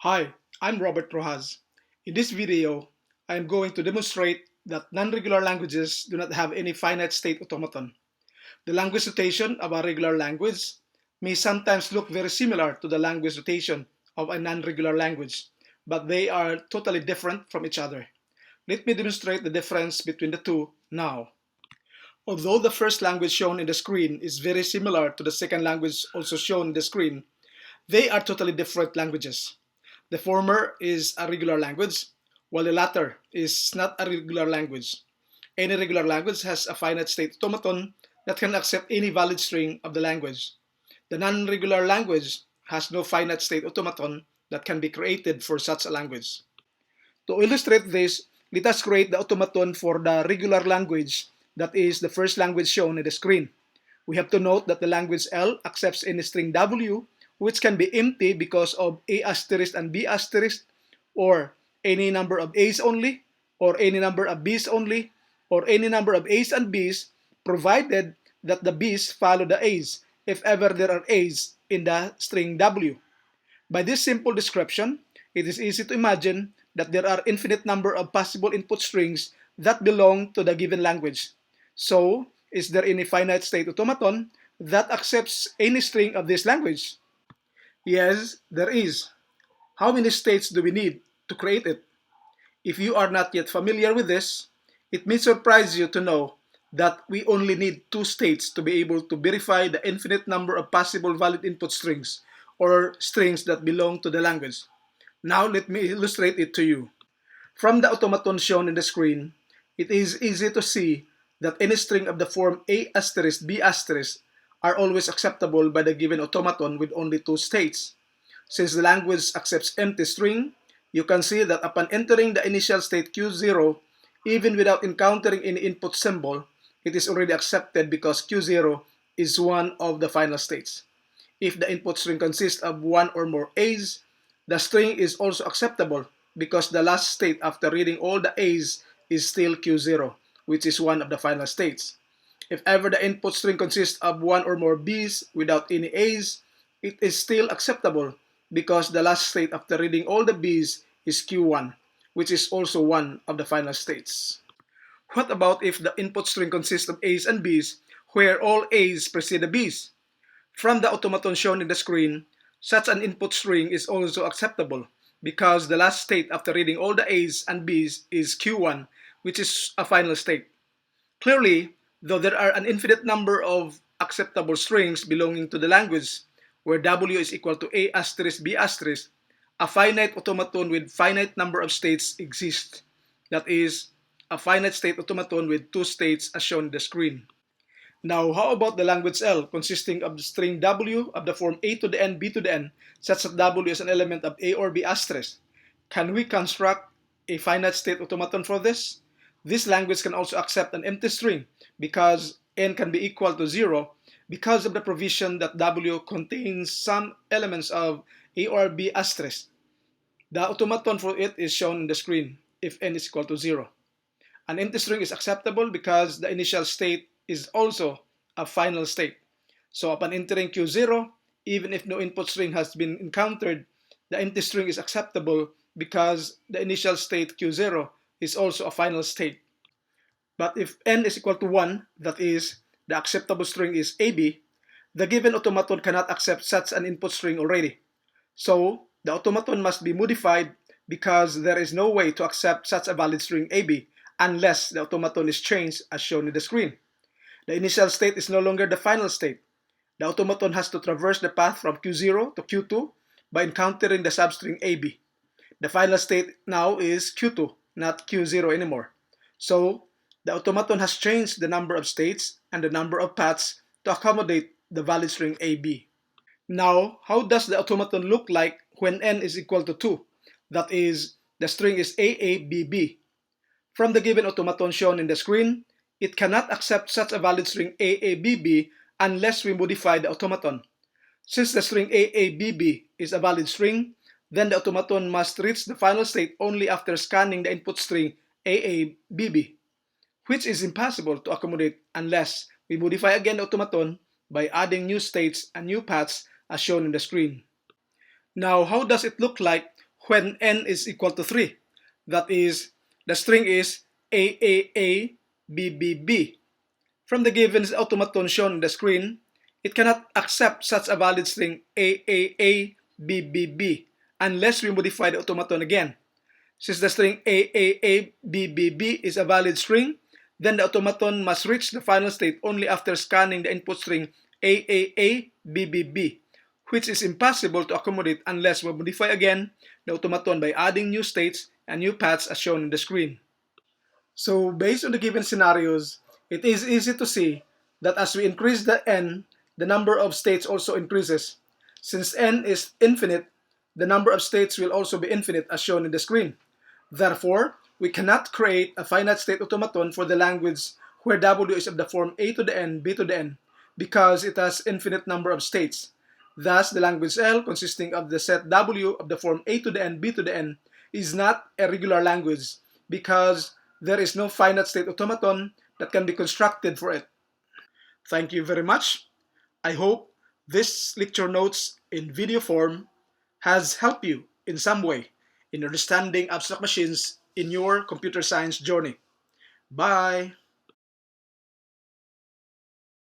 Hi, I'm Robert Rojas. In this video, I am going to demonstrate that non-regular languages do not have any finite state automaton. The language notation of a regular language may sometimes look very similar to the language notation of a non-regular language, but they are totally different from each other. Let me demonstrate the difference between the two now. Although the first language shown in the screen is very similar to the second language also shown in the screen, they are totally different languages. The former is a regular language, while the latter is not a regular language. Any regular language has a finite state automaton that can accept any valid string of the language. The non-regular language has no finite state automaton that can be created for such a language. To illustrate this, let us create the automaton for the regular language, that is the first language shown in the screen. We have to note that the language L accepts any string W, which can be empty because of A asterisk and B asterisk, or any number of A's only, or any number of B's only, or any number of A's and B's, provided that the B's follow the A's, if ever there are A's in the string W. By this simple description, it is easy to imagine that there are infinite number of possible input strings that belong to the given language. So, is there any finite state automaton that accepts any string of this language? Yes, there is. How many states do we need to create it? If you are not yet familiar with this, it may surprise you to know that we only need two states to be able to verify the infinite number of possible valid input strings, or strings that belong to the language. Now let me illustrate it to you. From the automaton shown in the screen, it is easy to see that any string of the form A asterisk B asterisk are always acceptable by the given automaton with only two states. Since the language accepts empty string, you can see that upon entering the initial state Q0, even without encountering any input symbol, it is already accepted because Q0 is one of the final states. If the input string consists of one or more A's, the string is also acceptable because the last state after reading all the A's is still Q0, which is one of the final states. If ever the input string consists of one or more B's without any A's, it is still acceptable because the last state after reading all the B's is Q1, which is also one of the final states. What about if the input string consists of A's and B's, where all A's precede the B's? From the automaton shown in the screen, such an input string is also acceptable because the last state after reading all the A's and B's is Q1, which is a final state. Clearly, though there are an infinite number of acceptable strings belonging to the language, where W is equal to A asterisk B asterisk, a finite automaton with finite number of states exists. That is, a finite state automaton with two states as shown in the screen. Now, how about the language L consisting of the string W of the form A to the N, B to the N, such that W is an element of A or B asterisk? Can we construct a finite state automaton for this? This language can also accept an empty string because N can be equal to 0 because of the provision that W contains some elements of A or B asterisk. The automaton for it is shown on the screen if N is equal to 0. An empty string is acceptable because the initial state is also a final state. So upon entering Q0, even if no input string has been encountered, the empty string is acceptable because the initial state Q0 is also a final state. But if N is equal to 1, that is, the acceptable string is AB, the given automaton cannot accept such an input string already. So the automaton must be modified because there is no way to accept such a valid string AB unless the automaton is changed as shown in the screen. The initial state is no longer the final state. The automaton has to traverse the path from Q0 to Q2 by encountering the substring AB. The final state now is Q2, not Q0 anymore. So, the automaton has changed the number of states and the number of paths to accommodate the valid string AB. Now, how does the automaton look like when N is equal to 2? That is, the string is AABB. From the given automaton shown in the screen, it cannot accept such a valid string AABB unless we modify the automaton. Since the string AABB is a valid string, then the automaton must reach the final state only after scanning the input string AABB, which is impossible to accommodate unless we modify again the automaton by adding new states and new paths as shown in the screen. Now, how does it look like when n is equal to 3. That is, the string is AAA BBB. From the given automaton shown on the screen, it cannot accept such a valid string AAA BBB unless we modify the automaton again. Since the string AAA BBB is a valid string, then the automaton must reach the final state only after scanning the input string AAA BBB, which is impossible to accommodate unless we modify again the automaton by adding new states and new paths as shown on the screen. So based on the given scenarios, it is easy to see that as we increase the n, the number of states also increases. Since n is infinite, the number of states will also be infinite as shown in the screen. Therefore, we cannot create a finite state automaton for the language where w is of the form a to the n, b to the n, because it has infinite number of states. Thus, the language L, consisting of the set w of the form a to the n, b to the n, is not a regular language because there is no finite state automaton that can be constructed for it. Thank you very much. I hope this lecture notes in video form has helped you in some way in understanding abstract machines in your computer science journey. Bye.